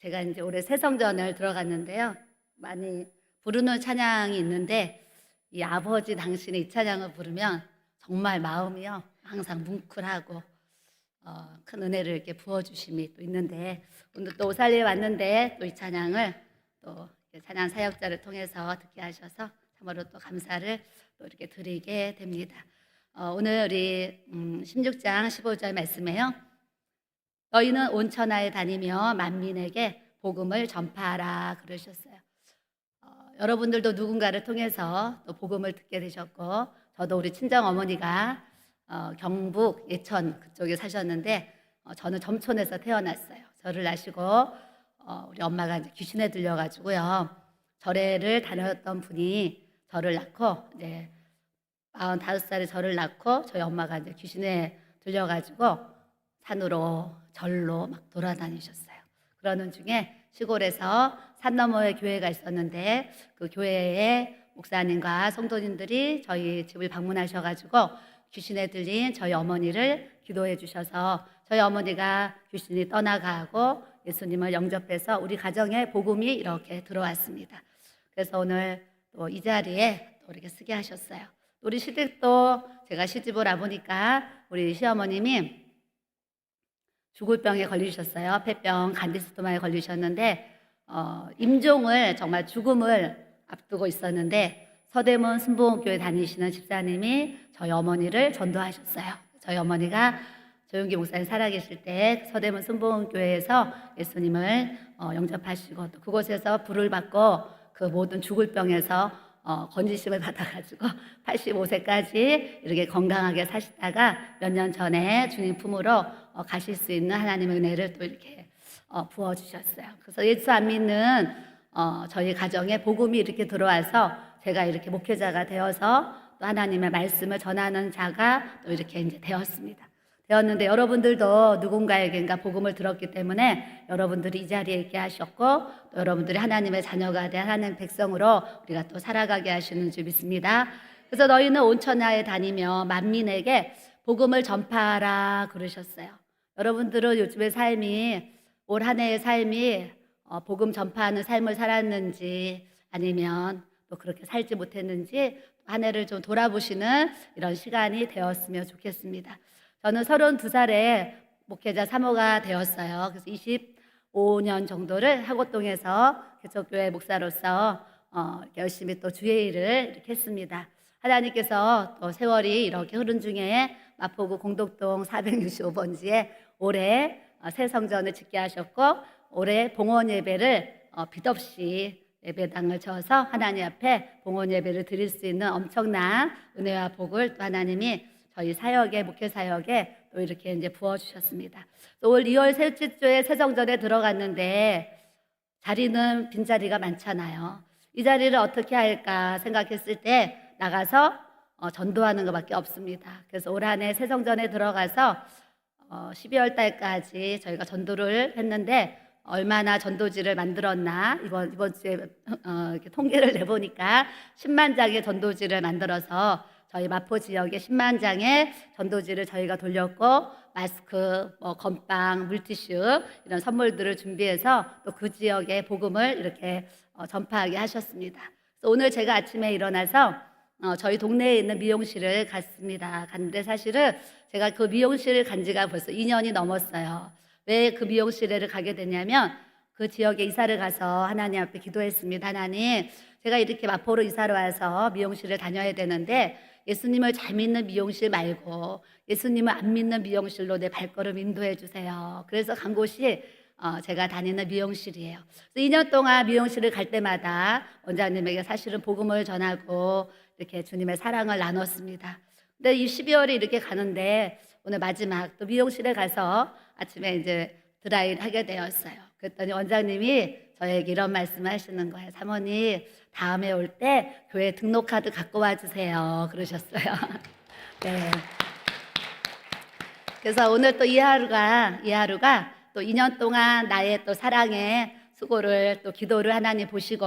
제가 이제 올해 새성전을 들어갔는데요. 많이 부르는 찬양이 있는데 이 아버지 당신의 이 찬양을 부르면 정말 마음이요 항상 뭉클하고 큰 은혜를 이렇게 부어주심이 또 있는데, 오늘 또 오살리에 왔는데 또 이 찬양을 또 찬양 사역자를 통해서 듣게 하셔서 참으로 또 감사를 또 이렇게 드리게 됩니다. 오늘 우리 16장 15절 말씀에요. 너희는 온 천하에 다니며 만민에게 복음을 전파하라 그러셨어요. 여러분들도 누군가를 통해서 또 복음을 듣게 되셨고, 저도 우리 친정 어머니가 경북 예천 그쪽에 사셨는데 저는 점촌에서 태어났어요. 저를 낳으시고 우리 엄마가 이제 귀신에 들려가지고요, 절에를 다녔던 분이 저를 낳고 이제 45살에 저를 낳고, 저희 엄마가 이제 귀신에 들려가지고 산으로 절로 막 돌아다니셨어요. 그러는 중에 시골에서 산 너머에 교회가 있었는데 그 교회의 목사님과 성도님들이 저희 집을 방문하셔가지고 귀신에 들린 저희 어머니를 기도해 주셔서 저희 어머니가 귀신이 떠나가고 예수님을 영접해서 우리 가정에 복음이 이렇게 들어왔습니다. 그래서 오늘 또 이 자리에 또 이렇게 쓰게 하셨어요. 우리 시댁도 제가 시집을 와보니까 우리 시어머님이 죽을 병에 걸리셨어요. 폐병, 간디스토마에 걸리셨는데 임종을, 정말 죽음을 앞두고 있었는데 서대문 순복음교회 다니시는 집사님이 저희 어머니를 전도하셨어요. 저희 어머니가 조용기 목사님 살아계실 때 서대문 순복음교회에서 예수님을 영접하시고 또 그곳에서 불을 받고 그 모든 죽을 병에서 건지심을 받아가지고 85세까지 이렇게 건강하게 사시다가 몇 년 전에 주님 품으로 가실 수 있는 하나님의 은혜를 또 이렇게 부어주셨어요. 그래서 예수 안 믿는 저희 가정에 복음이 이렇게 들어와서 제가 이렇게 목회자가 되어서 또 하나님의 말씀을 전하는 자가 또 이렇게 이제 되었는데, 여러분들도 누군가에게인가 복음을 들었기 때문에 여러분들이 이 자리에 있게 하셨고, 또 여러분들이 하나님의 자녀가 된 하나님의 백성으로 우리가 또 살아가게 하시는 줄 믿습니다. 그래서 너희는 온 천하에 다니며 만민에게 복음을 전파하라 그러셨어요. 여러분들은 요즘의 삶이, 올 한 해의 삶이 복음 전파하는 삶을 살았는지 아니면 또 그렇게 살지 못했는지 한 해를 좀 돌아보시는 이런 시간이 되었으면 좋겠습니다. 저는 32살에 목회자 사모가 되었어요. 그래서 25년 정도를 하곡동에서 개척교회 목사로서 열심히 또 주의 일을 이렇게 했습니다. 하나님께서 또 세월이 이렇게 흐른 중에 마포구 공덕동 465번지에 올해 새 성전을 짓게 하셨고, 올해 봉헌 예배를 빚없이 예배당을 쳐서 하나님 앞에 봉헌 예배를 드릴 수 있는 엄청난 은혜와 복을 또 하나님이 저희 사역에, 목회 사역에 또 이렇게 이제 부어주셨습니다. 또 올 2월 셋째 주에 새성전에 들어갔는데 자리는 빈자리가 많잖아요. 이 자리를 어떻게 할까 생각했을 때 나가서 전도하는 것밖에 없습니다. 그래서 올 한 해 새성전에 들어가서 12월 달까지 저희가 전도를 했는데, 얼마나 전도지를 만들었나 이번 주에 이렇게 통계를 내보니까 10만 장의 전도지를 만들어서 저희 마포 지역에 10만 장의 전도지를 저희가 돌렸고, 마스크, 건빵, 물티슈 이런 선물들을 준비해서 또 그 지역의 복음을 이렇게 전파하게 하셨습니다. 그래서 오늘 제가 아침에 일어나서 저희 동네에 있는 미용실을 갔는데 사실은 제가 그 미용실을 간 지가 벌써 2년이 넘었어요. 왜 그 미용실에 가게 됐냐면, 그 지역에 이사를 가서 하나님 앞에 기도했습니다. 하나님, 제가 이렇게 마포로 이사를 와서 미용실을 다녀야 되는데 예수님을 잘 믿는 미용실 말고 예수님을 안 믿는 미용실로 내 발걸음 인도해 주세요. 그래서 간 곳이 제가 다니는 미용실이에요. 2년 동안 미용실을 갈 때마다 원장님에게 사실은 복음을 전하고 이렇게 주님의 사랑을 나눴습니다. 근데 이 12월에 이렇게 가는데 오늘 마지막 또 미용실에 가서 아침에 이제 드라이를 하게 되었어요. 그랬더니 원장님이 저에게 이런 말씀을 하시는 거예요. 사모님, 다음에 올 때 교회 등록카드 갖고 와주세요 그러셨어요. 네. 그래서 오늘 또 이 하루가 또 2년 동안 나의 또 사랑의 수고를 또 기도를 하나님 보시고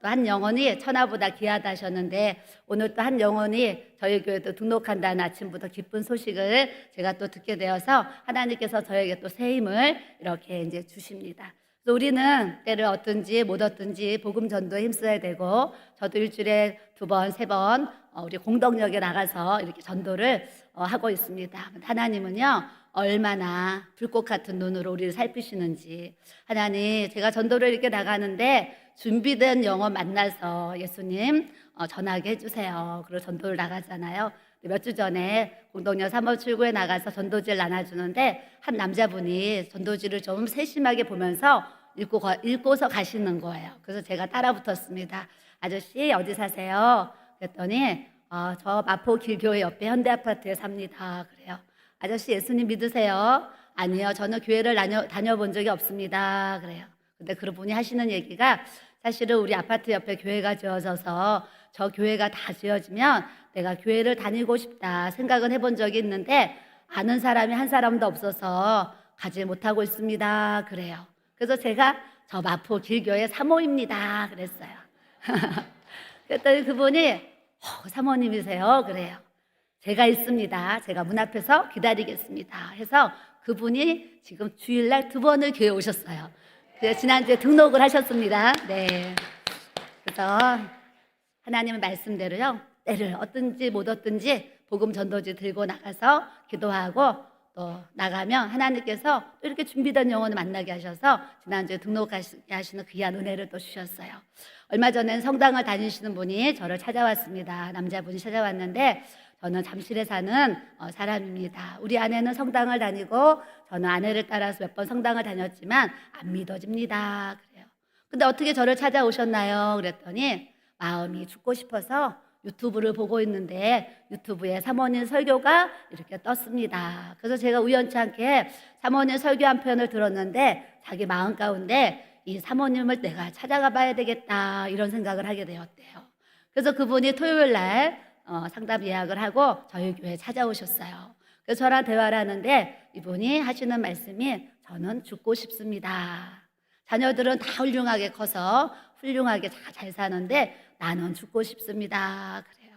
또 한 영혼이 천하보다 귀하다 하셨는데, 오늘 또 한 영혼이 저희 교회도 등록한다는 아침부터 기쁜 소식을 제가 또 듣게 되어서 하나님께서 저에게 또 새 힘을 이렇게 이제 주십니다. 그래서 우리는 때를 얻든지 못 얻든지 복음 전도에 힘써야 되고, 저도 일주일에 2번, 3번 우리 공동역에 나가서 이렇게 전도를 하고 있습니다. 하나님은요, 얼마나 불꽃 같은 눈으로 우리를 살피시는지. 하나님, 제가 전도를 이렇게 나가는데 준비된 영혼 만나서 예수님 전하게 해주세요. 그리고 전도를 나가잖아요. 몇 주 전에 공동역 3월 출구에 나가서 전도지를 나눠주는데 한 남자분이 전도지를 좀 세심하게 보면서 읽고서 가시는 거예요. 그래서 제가 따라 붙었습니다. 아저씨 어디 사세요? 그랬더니 저 마포 길교회 옆에 현대아파트에 삽니다. 그래요. 아저씨 예수님 믿으세요? 아니요, 저는 교회를 다녀본 적이 없습니다. 그래요. 근데 그분이 하시는 얘기가, 사실은 우리 아파트 옆에 교회가 지어져서 저 교회가 다 지어지면 내가 교회를 다니고 싶다 생각은 해본 적이 있는데 아는 사람이 한 사람도 없어서 가지 못하고 있습니다. 그래요. 그래서 제가 저 마포 길교회 사모입니다. 그랬어요. 그랬더니 그분이 사모님이세요? 그래요. 제가 있습니다. 제가 문 앞에서 기다리겠습니다. 해서 그분이 지금 주일날 2번을 교회 오셨어요. 그래서 지난주에 등록을 하셨습니다. 네. 그래서 하나님의 말씀대로요, 때를 얻든지 못 얻든지 복음 전도지 들고 나가서 기도하고 또 나가면 하나님께서 또 이렇게 준비된 영혼을 만나게 하셔서 지난주에 등록하게 하시는 귀한 은혜를 또 주셨어요. 얼마 전엔 성당을 다니시는 분이 저를 찾아왔습니다. 남자분이 찾아왔는데, 저는 잠실에 사는 사람입니다. 우리 아내는 성당을 다니고 저는 아내를 따라서 몇 번 성당을 다녔지만 안 믿어집니다. 그래요. 근데 어떻게 저를 찾아오셨나요? 그랬더니 마음이 죽고 싶어서 유튜브를 보고 있는데 유튜브에 사모님 설교가 이렇게 떴습니다. 그래서 제가 우연치 않게 사모님 설교 한 편을 들었는데 자기 마음 가운데 이 사모님을 내가 찾아가 봐야 되겠다 이런 생각을 하게 되었대요. 그래서 그분이 토요일 날 상담 예약을 하고 저희 교회에 찾아오셨어요. 그래서 저랑 대화를 하는데 이분이 하시는 말씀이, 저는 죽고 싶습니다. 자녀들은 다 훌륭하게 커서 훌륭하게 잘 사는데 나는 죽고 싶습니다. 그래요.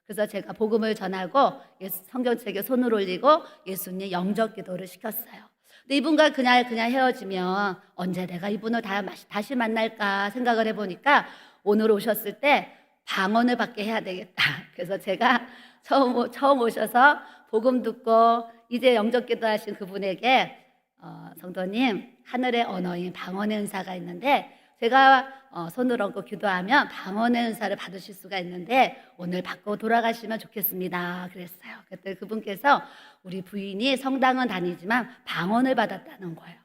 그래서 제가 복음을 전하고 성경책에 손을 올리고 예수님 영접 기도를 시켰어요. 근데 이분과 그냥 헤어지면 언제 내가 이분을 다시 만날까 생각을 해보니까 오늘 오셨을 때 방언을 받게 해야 되겠다. 그래서 제가 처음 오셔서 복음 듣고 이제 영접 기도하신 그분에게 성도님, 하늘의 언어인 방언의 은사가 있는데 제가 손을 얹고 기도하면 방언의 은사를 받으실 수가 있는데 오늘 받고 돌아가시면 좋겠습니다. 그랬어요. 그때 그분께서 우리 부인이 성당은 다니지만 방언을 받았다는 거예요.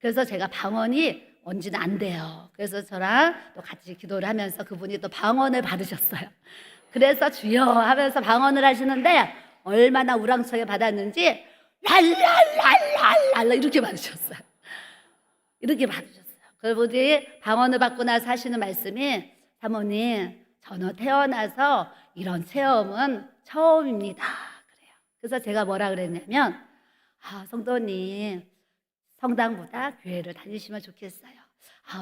그래서 제가 방언이 뭔지는 안 돼요. 그래서 저랑 또 같이 기도를 하면서 그분이 또 방언을 받으셨어요. 그래서 주여 하면서 방언을 하시는데 얼마나 우랑차게 받았는지 랄랄랄랄랄 이렇게 받으셨어요. 이렇게 받으셨어요. 그분이 방언을 받고 나서 하시는 말씀이, 사모님, 저는 태어나서 이런 체험은 처음입니다. 그래요. 그래서 제가 뭐라 그랬냐면, 성도님, 성당보다 교회를 다니시면 좋겠어요.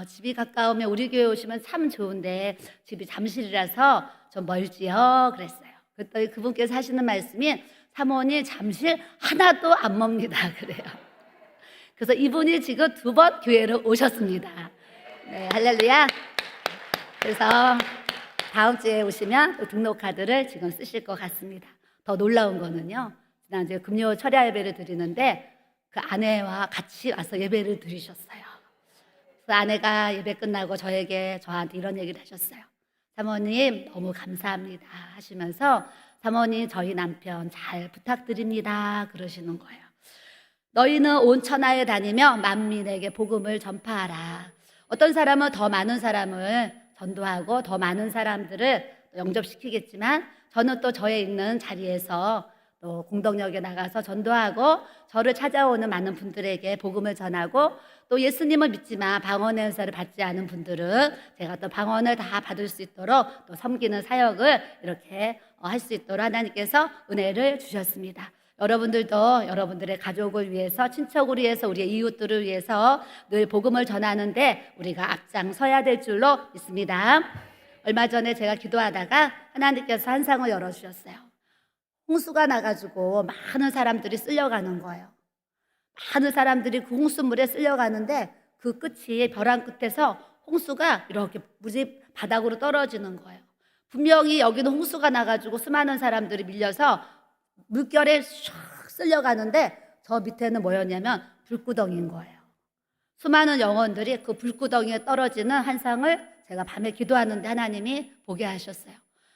집이 가까우면 우리 교회 오시면 참 좋은데 집이 잠실이라서 좀 멀지요. 그랬어요. 그랬더니 그분께서 하시는 말씀이, 사모님 잠실 하나도 안 멉니다. 그래요. 그래서 이분이 지금 2번 교회로 오셨습니다. 네, 할렐루야. 그래서 다음 주에 오시면 또 등록 카드를 지금 쓰실 것 같습니다. 더 놀라운 거는요, 지난주에 금요 철야 예배를 드리는데 그 아내와 같이 와서 예배를 드리셨어요. 그 아내가 예배 끝나고 저한테 이런 얘기를 하셨어요. 사모님 너무 감사합니다 하시면서, 사모님 저희 남편 잘 부탁드립니다 그러시는 거예요. 너희는 온 천하에 다니며 만민에게 복음을 전파하라. 어떤 사람은 더 많은 사람을 전도하고 더 많은 사람들을 영접시키겠지만, 저는 또 저의 있는 자리에서 또 공동역에 나가서 전도하고 저를 찾아오는 많은 분들에게 복음을 전하고, 또 예수님을 믿지만 방언의 은사를 받지 않은 분들은 제가 또 방언을 다 받을 수 있도록 또 섬기는 사역을 이렇게 할 수 있도록 하나님께서 은혜를 주셨습니다. 여러분들도 여러분들의 가족을 위해서, 친척을 위해서, 우리의 이웃들을 위해서 늘 복음을 전하는데 우리가 앞장서야 될 줄로 믿습니다. 얼마 전에 제가 기도하다가 하나님께서 한 상을 열어주셨어요. 홍수가 나가지고 많은 사람들이 쓸려가는 거예요. 많은 사람들이 그 홍수물에 쓸려가는데 그 끝이 벼랑 끝에서 홍수가 이렇게 무지 바닥으로 떨어지는 거예요. 분명히 여기는 홍수가 나가지고 수많은 사람들이 밀려서 물결에 슉 쓸려가는데 저 밑에는 뭐였냐면 불구덩이인 거예요. 수많은 영혼들이 그 불구덩이에 떨어지는 한상을 제가 밤에 기도하는데 하나님이 보게 하셨어요.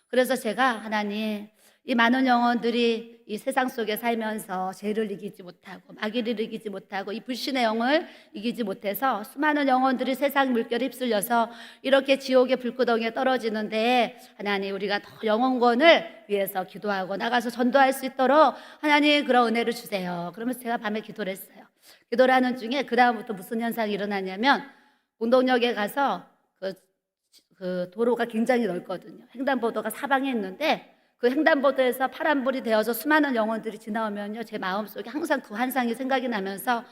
그래서 제가 하나님, 이 많은 영혼들이 이 세상 속에 살면서 죄를 이기지 못하고 마귀를 이기지 못하고 이 불신의 영을 이기지 못해서 수많은 영혼들이 세상 물결에 휩쓸려서 이렇게 지옥의 불구덩이에 떨어지는데, 하나님, 우리가 더 영혼권을 위해서 기도하고 나가서 전도할 수 있도록 하나님 그런 은혜를 주세요. 그러면서 제가 밤에 기도를 했어요. 기도를 하는 중에 그 다음부터 무슨 현상이 일어나냐면, 운동역에 가서 그 도로가 굉장히 넓거든요. 횡단보도가 사방에 있는데 그 횡단보도에서 파란불이 되어서 수많은 영혼들이 지나오면요, 제 마음속에 항상 그 환상이 생각이 나면서,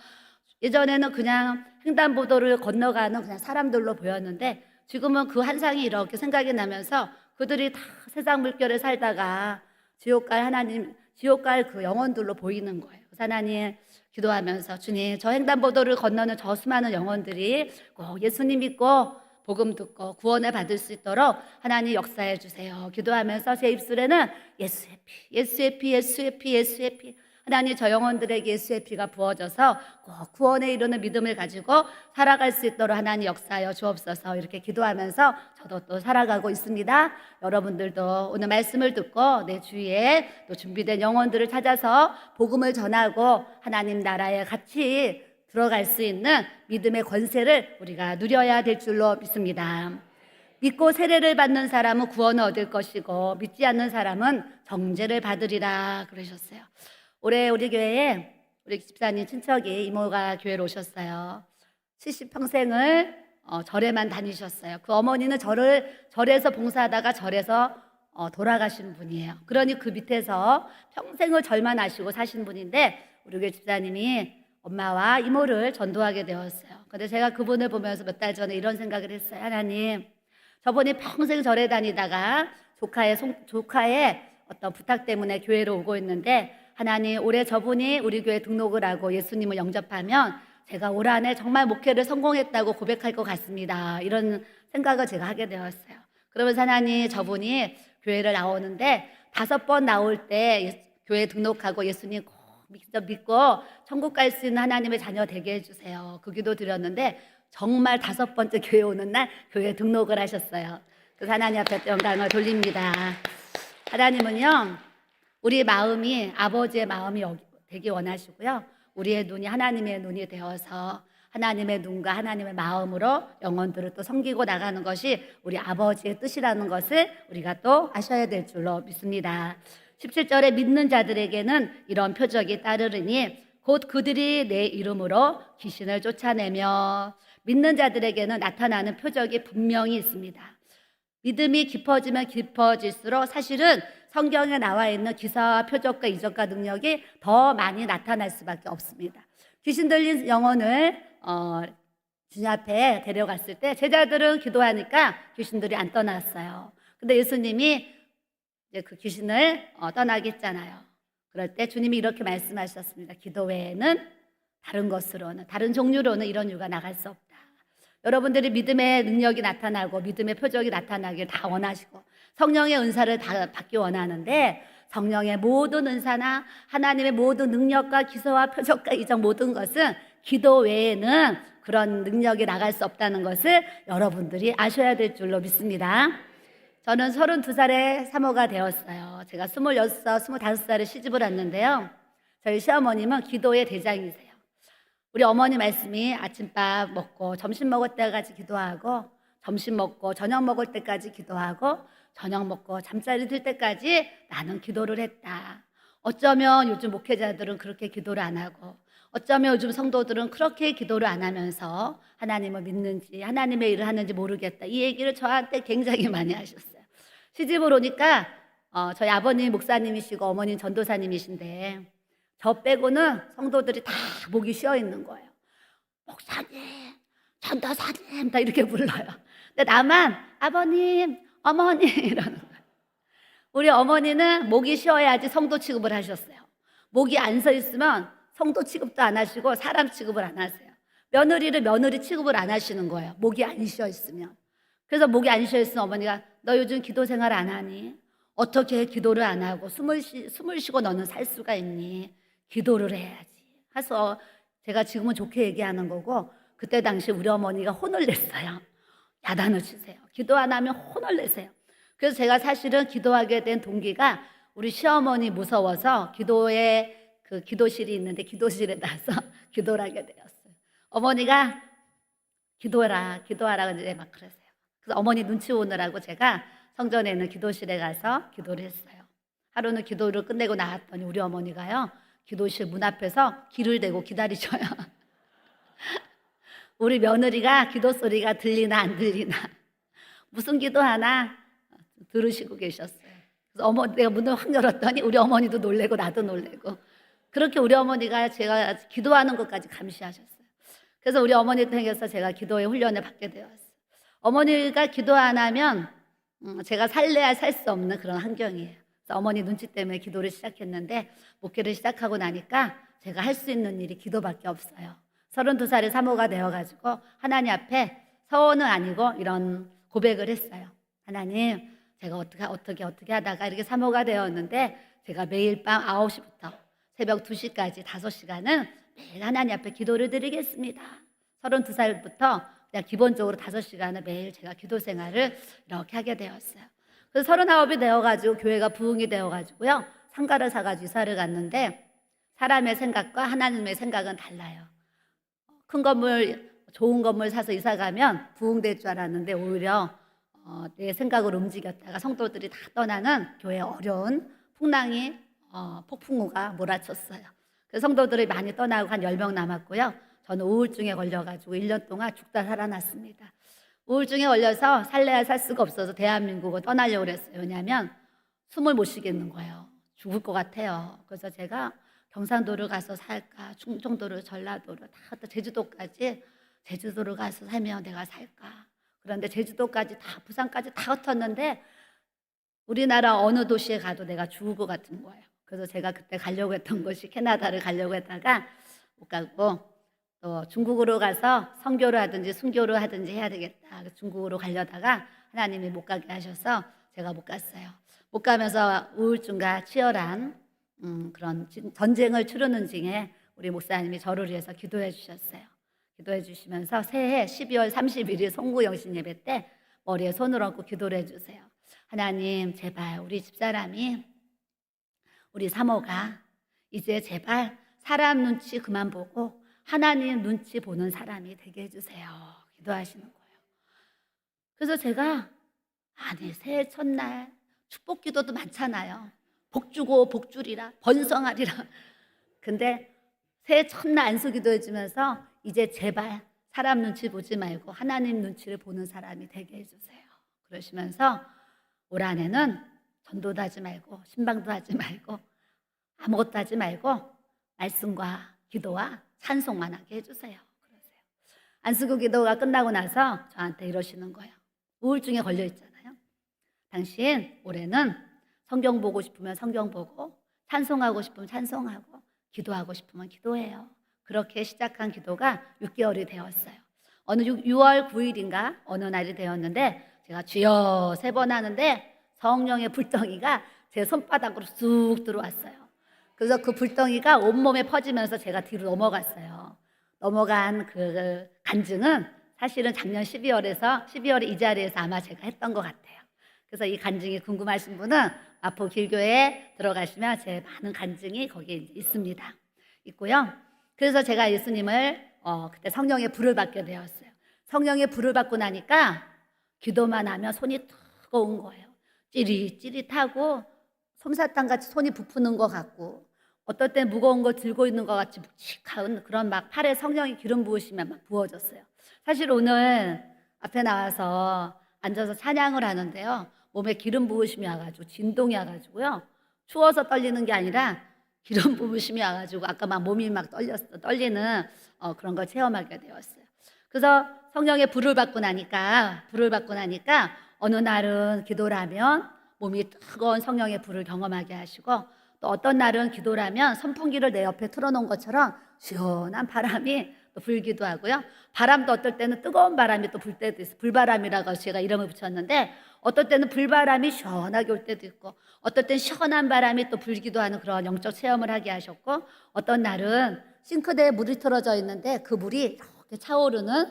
예전에는 그냥 횡단보도를 건너가는 그냥 사람들로 보였는데 지금은 그 환상이 이렇게 생각이 나면서 그들이 다 세상 물결에 살다가 지옥 갈 그 영혼들로 보이는 거예요. 그래서 하나님 기도하면서, 주님, 저 횡단보도를 건너는 저 수많은 영혼들이 꼭 예수님 믿고 복음 듣고 구원을 받을 수 있도록 하나님 역사해 주세요. 기도하면서 제 입술에는 예수의 피, 예수의 피, 예수의 피, 예수의 피, 하나님 저 영혼들에게 예수의 피가 부어져서 꼭 구원에 이르는 믿음을 가지고 살아갈 수 있도록 하나님 역사하여 주옵소서. 이렇게 기도하면서 저도 또 살아가고 있습니다. 여러분들도 오늘 말씀을 듣고 내 주위에 또 준비된 영혼들을 찾아서 복음을 전하고 하나님 나라에 같이 들어갈 수 있는 믿음의 권세를 우리가 누려야 될 줄로 믿습니다. 믿고 세례를 받는 사람은 구원을 얻을 것이고 믿지 않는 사람은 정죄를 받으리라 그러셨어요. 올해 우리 교회에 우리 집사님 친척이 이모가 교회로 오셨어요. 70평생을 절에만 다니셨어요. 그 어머니는 절에서 봉사하다가 절에서 돌아가신 분이에요. 그러니 그 밑에서 평생을 절만 하시고 사신 분인데, 우리 교회 집사님이 엄마와 이모를 전도하게 되었어요. 근데 제가 그분을 보면서 몇 달 전에 이런 생각을 했어요. 하나님, 저분이 평생 절에 다니다가 조카의 어떤 부탁 때문에 교회로 오고 있는데, 하나님, 올해 저분이 우리 교회 등록을 하고 예수님을 영접하면 제가 올 한해 정말 목회를 성공했다고 고백할 것 같습니다. 이런 생각을 제가 하게 되었어요. 그러면서 하나님, 저분이 교회를 나오는데 5번 나올 때 교회 등록하고 예수님 꼭 믿고 천국 갈 수 있는 하나님의 자녀 되게 해주세요. 그 기도 드렸는데 정말 5번째 교회 오는 날 교회 등록을 하셨어요. 그래서 하나님 앞에 영광을 돌립니다. 하나님은요, 우리 마음이 아버지의 마음이 되기 원하시고요, 우리의 눈이 하나님의 눈이 되어서 하나님의 눈과 하나님의 마음으로 영혼들을 또 섬기고 나가는 것이 우리 아버지의 뜻이라는 것을 우리가 또 아셔야 될 줄로 믿습니다. 17절에 믿는 자들에게는 이런 표적이 따르리니 곧 그들이 내 이름으로 귀신을 쫓아내며, 믿는 자들에게는 나타나는 표적이 분명히 있습니다. 믿음이 깊어지면 깊어질수록 사실은 성경에 나와 있는 기사와 표적과 이적과 능력이 더 많이 나타날 수밖에 없습니다. 귀신 들린 영혼을 주님 앞에 데려갔을 때 제자들은 기도하니까 귀신들이 안 떠났어요. 근데 예수님이 이제 그 귀신을 떠나게 했잖아요. 그럴 때 주님이 이렇게 말씀하셨습니다. 기도 외에는 다른 종류로는 이런 이유가 나갈 수 없다. 여러분들이 믿음의 능력이 나타나고 믿음의 표적이 나타나길 다 원하시고 성령의 은사를 다 받기 원하는데, 성령의 모든 은사나 하나님의 모든 능력과 기사와 표적과 이적 모든 것은 기도 외에는 그런 능력이 나갈 수 없다는 것을 여러분들이 아셔야 될 줄로 믿습니다. 저는 32살에 사모가 되었어요. 제가 26, 25살에 시집을 왔는데요, 저희 시어머님은 기도의 대장이세요. 우리 어머니 말씀이 아침밥 먹고 점심 먹을 때까지 기도하고, 점심 먹고 저녁 먹을 때까지 기도하고, 저녁 먹고 잠자리 들 때까지 나는 기도를 했다. 어쩌면 요즘 목회자들은 그렇게 기도를 안 하고, 어쩌면 요즘 성도들은 그렇게 기도를 안 하면서 하나님을 믿는지 하나님의 일을 하는지 모르겠다. 이 얘기를 저한테 굉장히 많이 하셨어요. 시집을 오니까 저희 아버님 목사님이시고 어머님 전도사님이신데 저 빼고는 성도들이 다 목이 쉬어 있는 거예요. 목사님, 전도사님 다 이렇게 불러요. 근데 나만 아버님, 어머니 이러는 거예요. 우리 어머니는 목이 쉬어야지 성도 취급을 하셨어요. 목이 안 서 있으면 성도 취급도 안 하시고 사람 취급을 안 하세요. 며느리를 며느리 취급을 안 하시는 거예요. 목이 안 쉬어 있으면. 그래서 목이 안 쉬어 있으면 어머니가 너 요즘 기도 생활 안 하니? 어떻게 기도를 안 하고 숨을 쉬고 너는 살 수가 있니? 기도를 해야지. 해서 제가 지금은 좋게 얘기하는 거고 그때 당시 우리 어머니가 혼을 냈어요. 야단을 치세요. 기도 안 하면 혼을 내세요. 그래서 제가 사실은 기도하게 된 동기가 우리 시어머니 무서워서 그 기도실이 있는데 기도실에 나서 기도를 하게 되었어요. 어머니가 기도하라 이제 막 그러세요. 그래서 어머니 눈치 보느라고 제가 성전에 있는 기도실에 가서 기도를 했어요. 하루는 기도를 끝내고 나왔더니 우리 어머니가요, 기도실 문 앞에서 길을 대고 기다리셔요. 우리 며느리가 기도 소리가 들리나 안 들리나 무슨 기도하나 들으시고 계셨어요. 그래서 내가 문을 확 열었더니 우리 어머니도 놀래고 나도 놀래고 그렇게 우리 어머니가 제가 기도하는 것까지 감시하셨어요. 그래서 우리 어머니 댁에서 제가 기도의 훈련을 받게 되었어요. 어머니가 기도 안 하면 제가 살래야 살 수 없는 그런 환경이에요. 그래서 어머니 눈치 때문에 기도를 시작했는데 목회를 시작하고 나니까 제가 할 수 있는 일이 기도밖에 없어요. 32살에 사모가 되어가지고 하나님 앞에 서원은 아니고 이런 고백을 했어요. 하나님, 제가 어떻게 하다가 이렇게 사모가 되었는데 제가 매일 밤 9시부터 새벽 2시까지 5시간은 매일 하나님 앞에 기도를 드리겠습니다. 32살부터 그냥 기본적으로 5시간을 매일 제가 기도 생활을 이렇게 하게 되었어요. 그래서 39이 되어가지고 교회가 부흥이 되어가지고요. 상가를 사가지고 이사를 갔는데 사람의 생각과 하나님의 생각은 달라요. 큰 건물, 좋은 건물 사서 이사 가면 부흥될 줄 알았는데 오히려 내 생각으로 움직였다가 성도들이 다 떠나는 교회에 어려운 풍랑이 폭풍우가 몰아쳤어요. 그래서 성도들이 많이 떠나고 한 10명 남았고요. 저는 우울증에 걸려가지고 1년 동안 죽다 살아났습니다. 우울증에 걸려서 살래야 살 수가 없어서 대한민국을 떠나려고 그랬어요. 왜냐하면 숨을 못 쉬겠는 거예요. 죽을 것 같아요. 그래서 제가 경상도를 가서 살까, 충청도를, 전라도를 다 제주도까지 제주도를 가서 살면 내가 살까. 그런데 제주도까지 다 부산까지 다 흩었는데 우리나라 어느 도시에 가도 내가 죽을 것 같은 거예요. 그래서 제가 그때 가려고 했던 곳이 캐나다를 가려고 했다가 못 가고 또 중국으로 가서 선교를 하든지 순교를 하든지 해야 되겠다. 중국으로 가려다가 하나님이 못 가게 하셔서 제가 못 갔어요. 못 가면서 우울증과 치열한 그런 전쟁을 치르는 중에 우리 목사님이 저를 위해서 기도해 주셨어요. 기도해 주시면서 새해 12월 30일이 송구영신 예배 때 머리에 손을 얹고 기도를 해주세요. 하나님, 제발 우리 집사람이, 우리 사모가 이제 제발 사람 눈치 그만 보고 하나님 눈치 보는 사람이 되게 해주세요. 기도하시는 거예요. 그래서 제가 새해 첫날 축복 기도도 많잖아요. 복 주고 복 주리라, 번성하리라. 근데 새해 첫날 안수 기도해 주면서 이제 제발 사람 눈치 보지 말고 하나님 눈치를 보는 사람이 되게 해주세요. 그러시면서 올 한해는 전도도 하지 말고 신방도 하지 말고 아무것도 하지 말고 말씀과 기도와 찬송만 하게 해주세요. 그러세요. 안수구 기도가 끝나고 나서 저한테 이러시는 거예요. 우울증에 걸려 있잖아요. 당신 올해는 성경 보고 싶으면 성경 보고 찬송하고 싶으면 찬송하고 기도하고 싶으면 기도해요. 그렇게 시작한 기도가 6개월이 되었어요. 어느 6월 9일인가 어느 날이 되었는데 제가 주여 3번 하는데 성령의 불덩이가 제 손바닥으로 쑥 들어왔어요. 그래서 그 불덩이가 온몸에 퍼지면서 제가 뒤로 넘어갔어요. 넘어간 그 간증은 사실은 작년 12월에 이 자리에서 아마 제가 했던 것 같아요. 그래서 이 간증이 궁금하신 분은 마포 길교에 들어가시면 제 많은 간증이 거기에 있습니다. 있고요. 그래서 제가 예수님을 그때 성령의 불을 받게 되었어요. 성령의 불을 받고 나니까 기도만 하면 손이 뜨거운 거예요. 찌릿찌릿하고 솜사탕같이 손이 부푸는 것 같고 어떨 땐 무거운 거 들고 있는 것 같이 묵직한 그런 막 팔에 성령이 기름 부으시면 막 부어졌어요. 사실 오늘 앞에 나와서 앉아서 찬양을 하는데요. 몸에 기름 부으심이 와가지고 진동이 와가지고요. 추워서 떨리는 게 아니라 기름 부으심이 와가지고 아까 막 몸이 막 떨리는 그런 걸 체험하게 되었어요. 그래서 성령의 불을 받고 나니까 어느 날은 기도를 하면 몸이 뜨거운 성령의 불을 경험하게 하시고 또 어떤 날은 기도를 하면 선풍기를 내 옆에 틀어놓은 것처럼 시원한 바람이 또 불기도 하고요. 바람도 어떨 때는 뜨거운 바람이 또 불 때도 있어요. 불바람이라고 제가 이름을 붙였는데 어떨 때는 불바람이 시원하게 올 때도 있고 어떨 땐 시원한 바람이 또 불기도 하는 그런 영적 체험을 하게 하셨고 어떤 날은 싱크대에 물이 틀어져 있는데 그 물이 이렇게 차오르는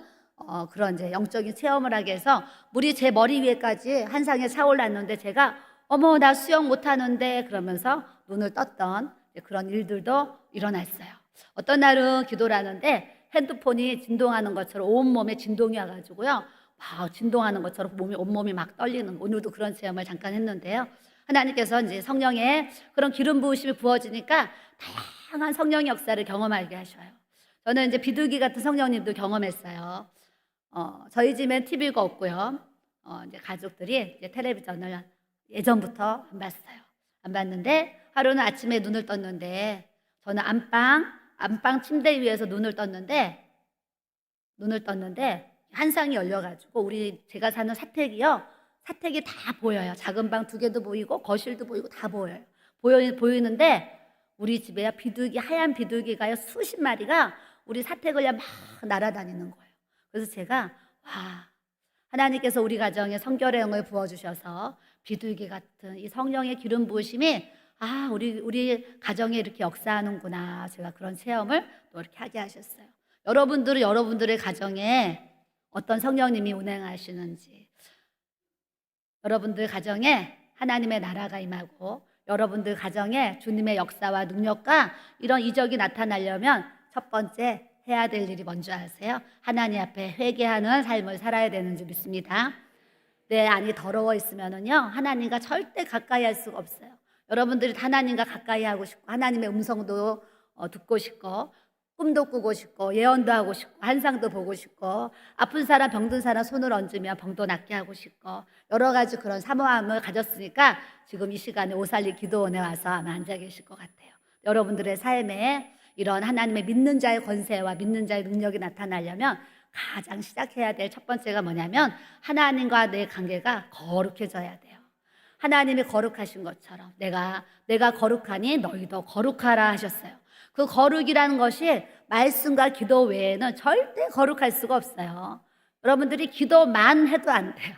그런 이제 영적인 체험을 하게 해서 물이 제 머리 위에까지 한 상에 차올랐는데 제가 어머 나 수영 못하는데 그러면서 눈을 떴던 그런 일들도 일어났어요. 어떤 날은 기도를 하는데 핸드폰이 진동하는 것처럼 온몸에 진동이 와가지고요 막 진동하는 것처럼 온몸이 막 떨리는 오늘도 그런 체험을 잠깐 했는데요. 하나님께서 이제 성령의 그런 기름 부으심이 부어지니까 다양한 성령의 역사를 경험하게 하셔요. 저는 이제 비둘기 같은 성령님도 경험했어요. 저희 집엔 TV가 없고요. 이제 가족들이 이제 텔레비전을 예전부터 안 봤어요. 안 봤는데 하루는 아침에 눈을 떴는데 저는 안방 침대 위에서 눈을 떴는데 한 쌍이 열려가지고 제가 사는 사택이 다 보여요. 작은 방 2개도 보이고 거실도 보이고 다 보여요. 보이는데 우리 집에 하얀 비둘기가요 수십 마리가 우리 사택을 막 날아다니는 거예요. 그래서 제가 하나님께서 우리 가정에 성결의 영을 부어주셔서 비둘기 같은 이 성령의 기름 부으심이 우리 가정에 이렇게 역사하는구나. 제가 그런 체험을 또 이렇게 하게 하셨어요. 여러분들은 여러분들의 가정에 어떤 성령님이 운행하시는지, 여러분들 가정에 하나님의 나라가 임하고 여러분들 가정에 주님의 역사와 능력과 이런 이적이 나타나려면 첫 번째 해야 될 일이 뭔지 아세요? 하나님 앞에 회개하는 삶을 살아야 되는 줄 믿습니다. 내 안이 더러워 있으면은요 하나님과 절대 가까이 할 수가 없어요. 여러분들이 하나님과 가까이 하고 싶고 하나님의 음성도 듣고 싶고 꿈도 꾸고 싶고 예언도 하고 싶고 환상도 보고 싶고 아픈 사람 병든 사람 손을 얹으면 병도 낫게 하고 싶고 여러 가지 그런 사모함을 가졌으니까 지금 이 시간에 오살리 기도원에 와서 아마 앉아 계실 것 같아요. 여러분들의 삶에 이런 하나님의 믿는 자의 권세와 믿는 자의 능력이 나타나려면 가장 시작해야 될 첫 번째가 뭐냐면 하나님과 내 관계가 거룩해져야 돼요. 하나님이 거룩하신 것처럼 내가 거룩하니 너희도 거룩하라 하셨어요. 그 거룩이라는 것이 말씀과 기도 외에는 절대 거룩할 수가 없어요. 여러분들이 기도만 해도 안 돼요.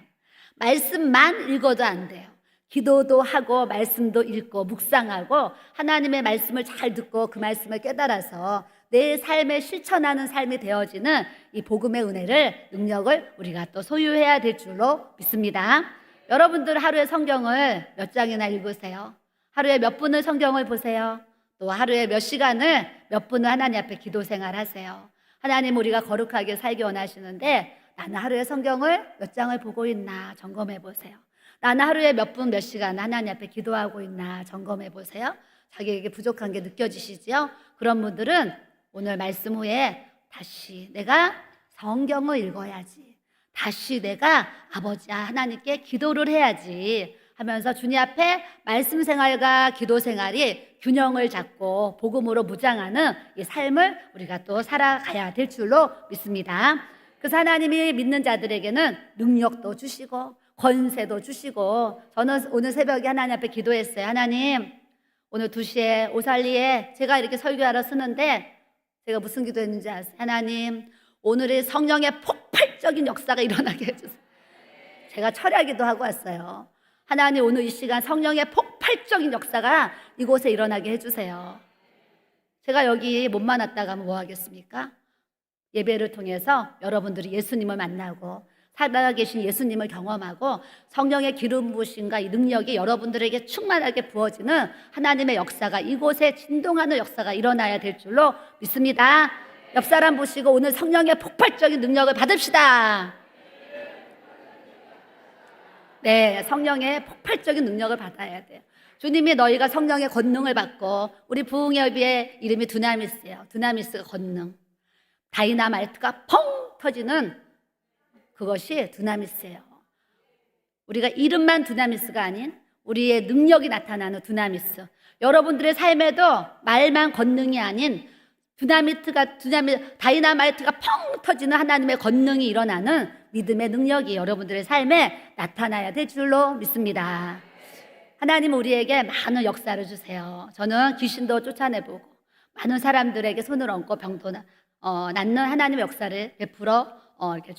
말씀만 읽어도 안 돼요. 기도도 하고 말씀도 읽고 묵상하고 하나님의 말씀을 잘 듣고 그 말씀을 깨달아서 내 삶에 실천하는 삶이 되어지는 이 복음의 은혜를 능력을 우리가 또 소유해야 될 줄로 믿습니다. 여러분들 하루에 성경을 몇 장이나 읽으세요? 하루에 몇 분을 성경을 보세요? 또 하루에 몇 시간을 몇 분을 하나님 앞에 기도 생활하세요? 하나님 우리가 거룩하게 살기 원하시는데 나는 하루에 성경을 몇 장을 보고 있나 점검해 보세요. 나는 하루에 몇 분 몇 시간 하나님 앞에 기도하고 있나 점검해 보세요. 자기에게 부족한 게 느껴지시지요? 그런 분들은 오늘 말씀 후에 다시 내가 성경을 읽어야지, 다시 내가 아버지 하나님께 기도를 해야지 하면서 주님 앞에 말씀 생활과 기도 생활이 균형을 잡고 복음으로 무장하는 이 삶을 우리가 또 살아가야 될 줄로 믿습니다. 그래서 하나님이 믿는 자들에게는 능력도 주시고 권세도 주시고, 저는 오늘 새벽에 하나님 앞에 기도했어요. 하나님, 오늘 2시에 오살리에 제가 이렇게 설교하러 쓰는데 제가 무슨 기도했는지 아세요? 하나님, 오늘의 성령의 폭발적인 역사가 일어나게 해주세요. 제가 철야기도 하고 왔어요. 하나님, 오늘 이 시간 성령의 폭발적인 역사가 이곳에 일어나게 해주세요. 제가 여기 몸만 왔다가 하면 뭐 하겠습니까? 예배를 통해서 여러분들이 예수님을 만나고 살아계신 예수님을 경험하고 성령의 기름 부으심과 이 능력이 여러분들에게 충만하게 부어지는 하나님의 역사가, 이곳에 진동하는 역사가 일어나야 될 줄로 믿습니다. 옆 사람 보시고 오늘 성령의 폭발적인 능력을 받읍시다. 네, 성령의 폭발적인 능력을 받아야 돼요. 주님이 너희가 성령의 권능을 받고, 우리 부흥협의의 이름이 두나미스예요. 두나미스가 권능. 다이나마이트가 펑 터지는 그것이 두나미스예요. 우리가 이름만 두나미스가 아닌 우리의 능력이 나타나는 두나미스. 여러분들의 삶에도 말만 권능이 아닌 다이나마이트가 펑 터지는 하나님의 권능이 일어나는 믿음의 능력이 여러분들의 삶에 나타나야 될 줄로 믿습니다. 하나님 우리에게 많은 역사를 주세요. 저는 귀신도 쫓아내보고 많은 사람들에게 손을 얹고 병도 낫는 하나님의 역사를 베풀어 이렇게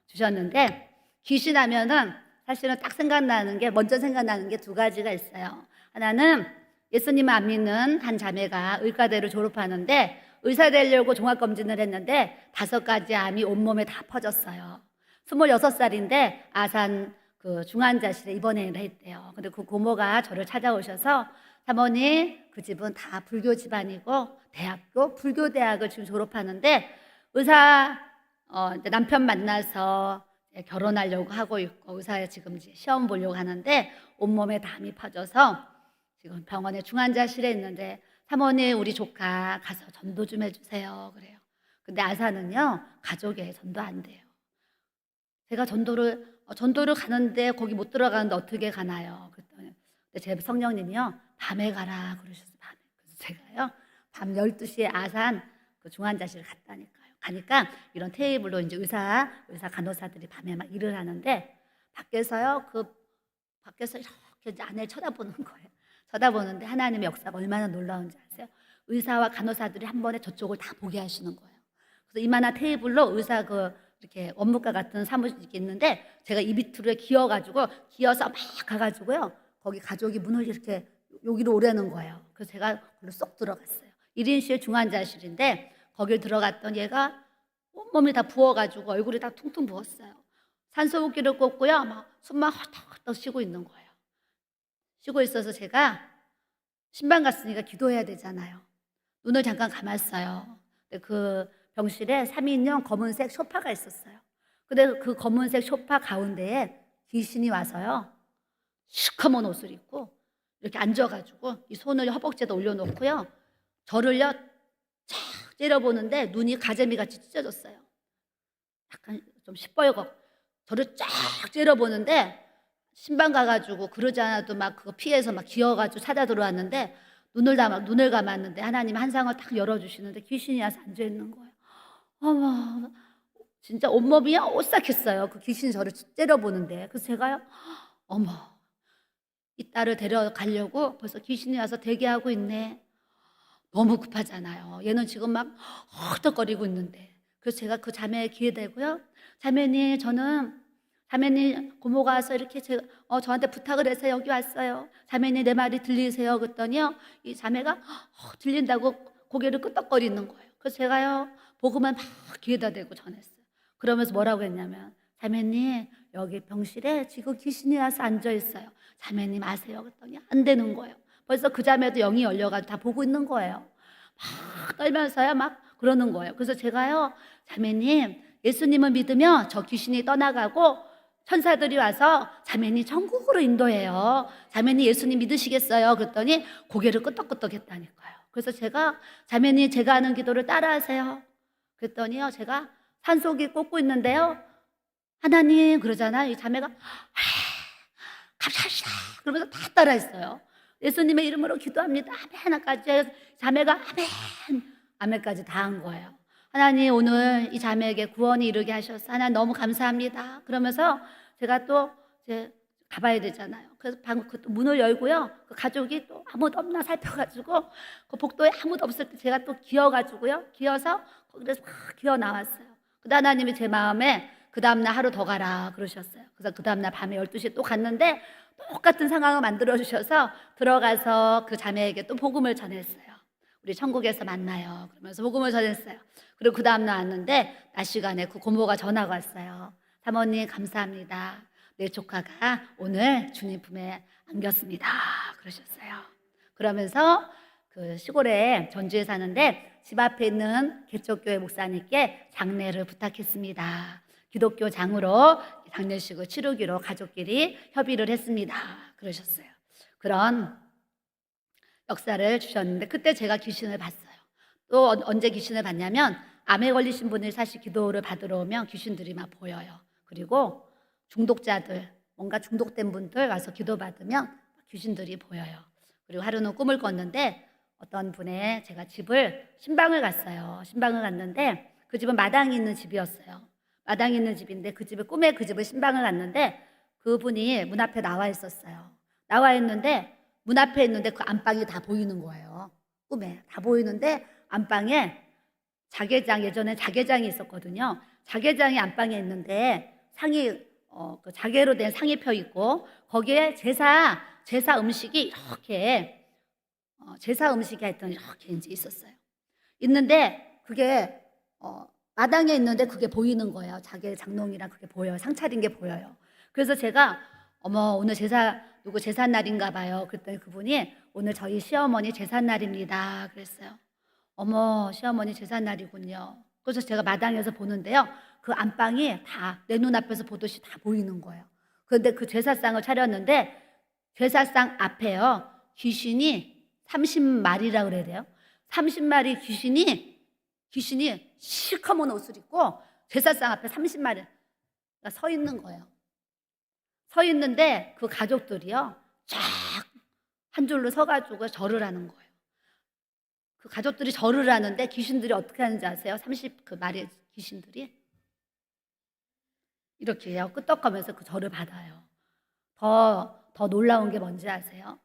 주셨는데, 귀신 하면은 사실은 딱 생각나는 게, 먼저 생각나는 게 두 가지가 있어요. 하나는 예수님을 안 믿는 한 자매가 의과대를 졸업하는데 의사 되려고 종합검진을 했는데 5가지 암이 온몸에 다 퍼졌어요. 26살인데 아산 그 중환자실에 입원을 했대요. 근데 그 고모가 저를 찾아오셔서, 사모님, 그 집은 다 불교 집안이고 대학교 불교대학을 지금 졸업하는데 의사 이제 남편 만나서 결혼하려고 하고 있고 의사에 지금 이제 시험 보려고 하는데 온몸에 담이 퍼져서 지금 병원에 중환자실에 있는데, 사모님, 우리 조카 가서 전도 좀 해주세요. 그래요. 근데 아사는요, 가족에 전도 안 돼요. 제가 전도를 가는데 거기 못 들어가는데 어떻게 가나요? 그랬더니 제 성령님이요, 밤에 가라 그러셨어요. 밤에. 그래서 제가요, 밤 12시에 아산 그 중환자실 갔다니까요. 가니까 이런 테이블로 이제 의사 간호사들이 밤에 막 일을 하는데, 밖에서 이렇게 이제 안을 쳐다보는 거예요. 쳐다보는데 하나님의 역사가 얼마나 놀라운지 아세요? 의사와 간호사들이 한 번에 저쪽을 다 보게 하시는 거예요. 그래서 이만한 테이블로 의사 이렇게 원무과 같은 사무실이 있는데, 제가 이 밑으로 기어서 막 가가지고요, 거기 가족이 문을 이렇게 여기로 오라는 거예요. 그래서 제가 거기로 쏙 들어갔어요. 1인실 중환자실인데 거길 들어갔더니 얘가 온몸이 다 부어가지고 얼굴이 다 퉁퉁 부었어요. 산소호흡기를 꽂고요, 막 숨만 헐떡헐떡 쉬고 있는 거예요. 쉬고 있어서 제가 신방 갔으니까 기도해야 되잖아요. 눈을 잠깐 감았어요. 근데 그 병실에 3인용 검은색 소파가 있었어요. 근데 그 검은색 소파 가운데에 귀신이 와서요, 시커먼 옷을 입고 이렇게 앉아가지고 이 손을 허벅지에다 올려놓고요, 저를요 쫙 째려보는데 눈이 가재미같이 찢어졌어요. 약간 좀 시뻘겋고 저를 쫙 째려보는데, 신방 가가지고 그러지 않아도 막 그거 피해서 막 기어가지고 찾아 들어왔는데, 눈을 감았는데 하나님 한 상을 딱 열어주시는데 귀신이 와서 앉아있는 거예요. 어머, 진짜 온몸이요 오싹했어요. 그 귀신이 저를 째려보는데. 그래서 제가요, 어머, 이 딸을 데려가려고 벌써 귀신이 와서 대기하고 있네. 너무 급하잖아요. 얘는 지금 막 헐떡거리고 있는데. 그래서 제가 그 자매의 귀에 대고요, 자매님 고모가 와서 이렇게 저한테 부탁을 해서 여기 왔어요. 자매님 내 말이 들리세요? 그랬더니요, 이 자매가 들린다고 고개를 끄덕거리는 거예요. 그래서 제가요, 복음을 막 귀에다 대고 전했어요. 그러면서 뭐라고 했냐면, 자매님 여기 병실에 지금 귀신이 와서 앉아 있어요. 자매님 아세요? 그랬더니 안 되는 거예요. 벌써 그 자매도 영이 열려가지고 다 보고 있는 거예요. 막 떨면서요 막 그러는 거예요. 그래서 제가요, 자매님 예수님을 믿으면 저 귀신이 떠나가고 천사들이 와서 자매님 천국으로 인도해요. 자매님 예수님 믿으시겠어요? 그랬더니 고개를 끄덕끄덕 했다니까요. 그래서 제가, 자매님 제가 하는 기도를 따라하세요. 그랬더니요, 제가 산소호흡기 꽂고 있는데요, 하나님 그러잖아요. 이 자매가 감사합니다 그러면서 다 따라했어요. 예수님의 이름으로 기도합니다. 아멘까지 해서 자매가 아멘까지 다 한 거예요. 하나님 오늘 이 자매에게 구원이 이르게 하셔서 하나님 너무 감사합니다. 그러면서 제가 또 이제 가봐야 되잖아요. 그래서 방금 그 문을 열고요, 그 가족이 또 아무도 없나 살펴가지고 그 복도에 아무도 없을 때 제가 또 기어서 거기서 막 기어 나왔어요. 근데 하나님이 제 마음에 그 다음날 하루 더 가라 그러셨어요. 그래서 그 다음날 밤에 12시에 또 갔는데 똑같은 상황을 만들어 주셔서 들어가서 그 자매에게 또 복음을 전했어요. 우리 천국에서 만나요 그러면서 복음을 전했어요. 그리고 그 다음날 왔는데 낮 시간에 그 고모가 전화가 왔어요. 사모님 감사합니다. 내 조카가 오늘 주님 품에 안겼습니다 그러셨어요. 그러면서 그 시골에 전주에 사는데 집 앞에 있는 개척교회 목사님께 장례를 부탁했습니다. 기독교 장으로 장례식을 치르기로 가족끼리 협의를 했습니다 그러셨어요. 그런 역사를 주셨는데, 그때 제가 귀신을 봤어요. 또 언제 귀신을 봤냐면, 암에 걸리신 분들이 사실 기도를 받으러 오면 귀신들이 막 보여요. 그리고 중독자들, 뭔가 중독된 분들 와서 기도 받으면 귀신들이 보여요. 그리고 하루는 꿈을 꿨는데 어떤 분의 제가 신방을 갔어요. 신방을 갔는데 그 집은 마당이 있는 집이었어요. 마당이 있는 집인데 그 집을 신방을 갔는데 그분이 문 앞에 나와 있었어요. 나와 있는데 문 앞에 있는데 그 안방이 다 보이는 거예요. 꿈에 다 보이는데 안방에 자개장, 예전에 자개장이 있었거든요. 자개장이 안방에 있는데 상이 그 자개로 된 상이 펴 있고 거기에 제사 음식이 이렇게 제사 음식이 하여튼 이렇게 이제 있었어요. 있는데 그게 마당에 있는데 그게 보이는 거예요. 자개 장롱이랑 그게 보여요. 상 차린 게 보여요. 그래서 제가 어머 오늘 누구 제삿 날인가 봐요. 그랬더니 그분이 오늘 저희 시어머니 제삿 날입니다. 그랬어요. 어머 시어머니 제삿 날이군요. 그래서 제가 마당에서 보는데요. 그 안방이 다 내 눈앞에서 보듯이 다 보이는 거예요. 그런데 그 제사상을 차렸는데 제사상 앞에요. 귀신이 30마리라 그래야 돼요. 30마리 귀신이 시커먼 옷을 입고 제사상 앞에 30마리가 서 있는 거예요. 서 있는데 그 가족들이요. 쫙 한 줄로 서가지고 절을 하는 거예요. 그 가족들이 절을 하는데 귀신들이 어떻게 하는지 아세요? 30마리 귀신들이 이렇게 해요. 끄떡하면서 그 절을 받아요. 더 놀라운 게 뭔지 아세요?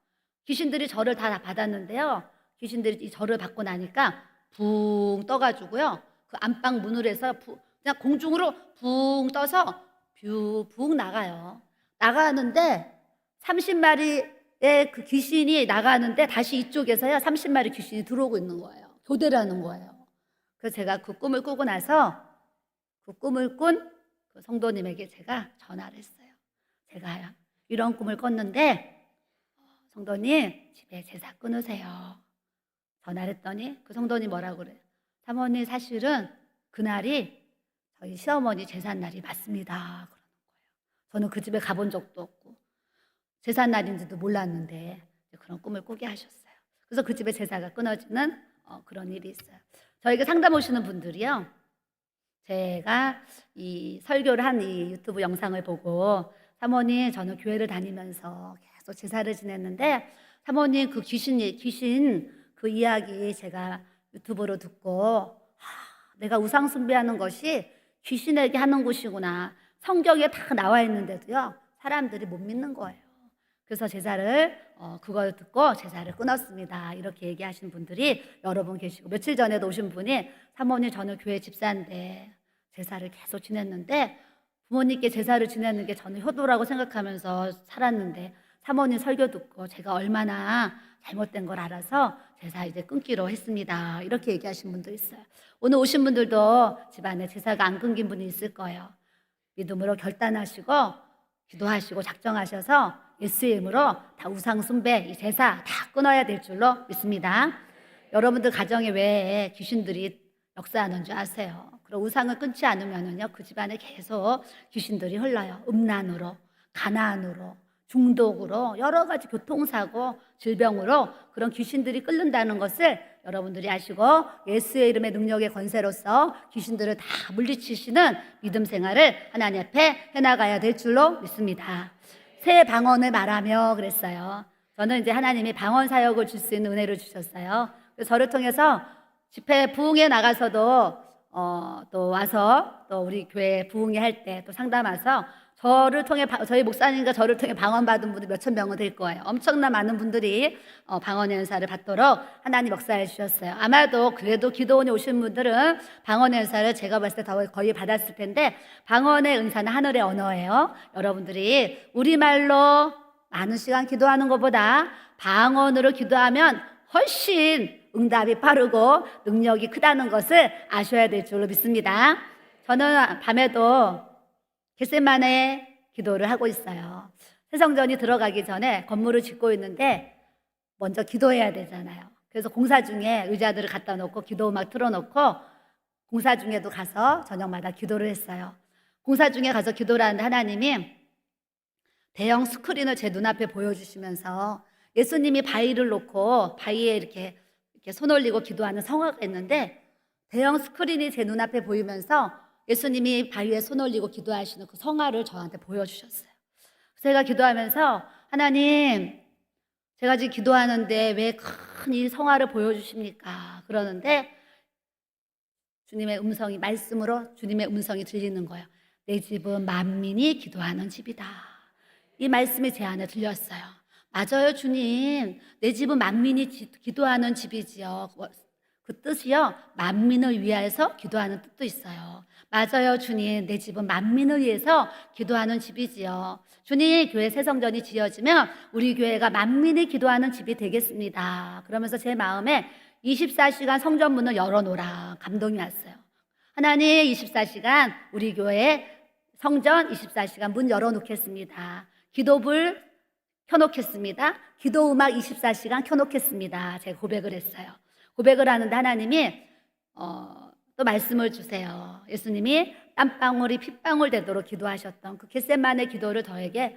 귀신들이 절을 다 받았는데요. 귀신들이 이 절을 받고 나니까 붕 떠가지고요. 그 안방 문을 해서 그냥 공중으로 붕 떠서 붕 나가요. 나가는데 30마리의 그 귀신이 나가는데 다시 이쪽에서요. 30마리 귀신이 들어오고 있는 거예요. 교대를 하는 거예요. 그래서 제가 그 꿈을 꾸고 나서 그 꿈을 꾼 그 성도님에게 제가 전화를 했어요. 제가 이런 꿈을 꿨는데 성도님 집에 제사 끊으세요. 전화를 했더니 그 성도님 뭐라고 그래요? 사모님 사실은 그날이 저희 시어머니 제삿날이 맞습니다. 그러는 거예요. 저는 그 집에 가본 적도 없고 제삿날인지도 몰랐는데 그런 꿈을 꾸게 하셨어요. 그래서 그 집에 제사가 끊어지는 그런 일이 있어요. 저에게 상담 오시는 분들이요. 제가 이 설교를 한 이 유튜브 영상을 보고 사모님 저는 교회를 다니면서 계속 제사를 지냈는데 사모님 그 귀신 그 이야기 제가 유튜브로 듣고 내가 우상 숭배하는 것이 귀신에게 하는 것이구나. 성경에 다 나와 있는데도요. 사람들이 못 믿는 거예요. 그래서 그걸 듣고 제사를 끊었습니다. 이렇게 얘기하시는 분들이 여러 분 계시고 며칠 전에도 오신 분이 사모님 저는 교회 집사인데 제사를 계속 지냈는데 부모님께 제사를 지내는 게 저는 효도라고 생각하면서 살았는데 사모님 설교 듣고 제가 얼마나 잘못된 걸 알아서 제사 이제 끊기로 했습니다. 이렇게 얘기하신 분도 있어요. 오늘 오신 분들도 집안에 제사가 안 끊긴 분이 있을 거예요. 믿음으로 결단하시고 기도하시고 작정하셔서 예수의 이름으로 다 우상 숭배, 이 제사 다 끊어야 될 줄로 믿습니다. 여러분들 가정에 왜 귀신들이 역사하는 줄 아세요? 그리고 우상을 끊지 않으면은요 그 집안에 계속 귀신들이 흘러요. 음란으로, 가난으로, 중독으로, 여러 가지 교통사고, 질병으로 그런 귀신들이 끓는다는 것을 여러분들이 아시고 예수의 이름의 능력의 권세로서 귀신들을 다 물리치시는 믿음 생활을 하나님 앞에 해나가야 될 줄로 믿습니다. 새 방언을 말하며 그랬어요. 저는 이제 하나님이 방언 사역을 줄 수 있는 은혜를 주셨어요. 그래서 저를 통해서 집회 부흥회 나가서도 또 와서 또 우리 교회 부흥회 할 때 또 상담 와서 저를 통해 저희 목사님과 저를 통해 방언 받은 분들이 몇천 명은 될 거예요. 엄청난 많은 분들이 방언의 은사를 받도록 하나님 역사해 주셨어요. 아마도 그래도 기도원에 오신 분들은 방언의 은사를 제가 봤을 때 거의 받았을 텐데 방언의 은사는 하늘의 언어예요. 여러분들이 우리말로 많은 시간 기도하는 것보다 방언으로 기도하면 훨씬 응답이 빠르고 능력이 크다는 것을 아셔야 될 줄로 믿습니다. 저는 밤에도 겟세마네 기도를 하고 있어요. 새성전이 들어가기 전에 건물을 짓고 있는데 먼저 기도해야 되잖아요. 그래서 공사 중에 의자들을 갖다 놓고 기도 음악 틀어놓고 공사 중에도 가서 저녁마다 기도를 했어요. 공사 중에 가서 기도를 하는데 하나님이 대형 스크린을 제 눈앞에 보여주시면서 예수님이 바위를 놓고 바위에 이렇게 손 올리고 기도하는 성화가 있는데 대형 스크린이 제 눈앞에 보이면서 예수님이 바위에 손 올리고 기도하시는 그 성화를 저한테 보여주셨어요. 제가 기도하면서 하나님 제가 지금 기도하는데 왜 큰 이 성화를 보여주십니까? 그러는데 주님의 음성이 말씀으로 주님의 음성이 들리는 거예요. 내 집은 만민이 기도하는 집이다. 이 말씀이 제 안에 들렸어요. 맞아요 주님, 내 집은 만민이 기도하는 집이지요. 그 뜻이요, 만민을 위해서 기도하는 뜻도 있어요. 맞아요, 주님. 내 집은 만민을 위해서 기도하는 집이지요. 주님, 교회 새성전이 지어지면 우리 교회가 만민이 기도하는 집이 되겠습니다. 그러면서 제 마음에 24시간 성전 문을 열어놓으라 감동이 왔어요. 하나님, 24시간 우리 교회 성전 24시간 문 열어놓겠습니다. 기도불 켜놓겠습니다. 기도음악 24시간 켜놓겠습니다. 제가 고백을 했어요. 고백을 하는데 하나님이 또 말씀을 주세요. 예수님이 땀방울이 핏방울 되도록 기도하셨던 그 겟세마네 기도를 저에게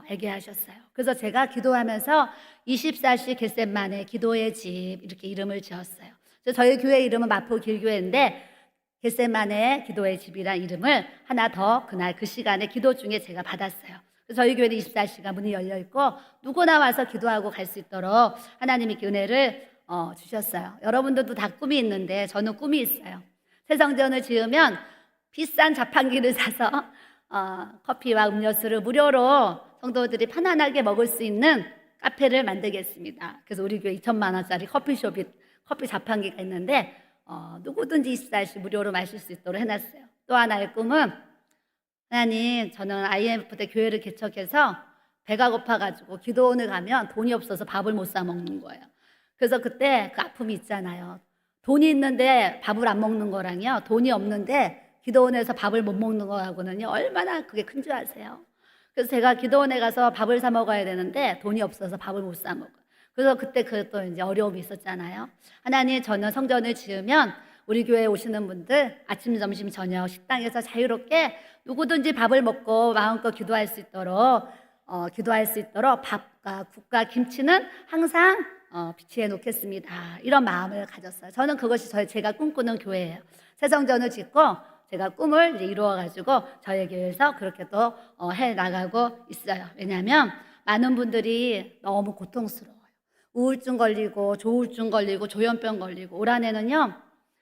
알게 하셨어요. 그래서 제가 기도하면서 24시 겟세마네 기도의 집 이렇게 이름을 지었어요. 그래서 저희 교회 이름은 마포 길교회인데 겟세마네 기도의 집이란 이름을 하나 더 그날 그 시간에 기도 중에 제가 받았어요. 그래서 저희 교회는 24시간 문이 열려 있고 누구나 와서 기도하고 갈 수 있도록 하나님이 그 은혜를 주셨어요. 여러분들도 다 꿈이 있는데 저는 꿈이 있어요. 새성전을 지으면 비싼 자판기를 사서 커피와 음료수를 무료로 성도들이 편안하게 먹을 수 있는 카페를 만들겠습니다. 그래서 우리 교회 2천만 원짜리 커피 자판기가 있는데 누구든지 24시 무료로 마실 수 있도록 해놨어요. 또 하나의 꿈은 하나님, 저는 IMF 때 교회를 개척해서 배가 고파가지고 기도원을 가면 돈이 없어서 밥을 못 사 먹는 거예요. 그래서 그때 그 아픔이 있잖아요. 돈이 있는데 밥을 안 먹는 거랑요, 돈이 없는데 기도원에서 밥을 못 먹는 거하고는요, 얼마나 그게 큰 줄 아세요? 그래서 제가 기도원에 가서 밥을 사 먹어야 되는데 돈이 없어서 밥을 못 사 먹어요. 그래서 그때 또 이제 어려움이 있었잖아요. 하나님, 저는 성전을 지으면 우리 교회에 오시는 분들 아침, 점심, 저녁 식당에서 자유롭게 누구든지 밥을 먹고 마음껏 기도할 수 있도록 밥과 국과 김치는 항상 비치해 놓겠습니다. 이런 마음을 가졌어요. 저는 그것이 제가 꿈꾸는 교회예요. 새성전을 짓고 제가 꿈을 이제 이루어가지고 저희 교회에서 그렇게 또 해나가고 있어요. 왜냐하면 많은 분들이 너무 고통스러워요. 우울증 걸리고 조울증 걸리고 조현병 걸리고 올 한해는요,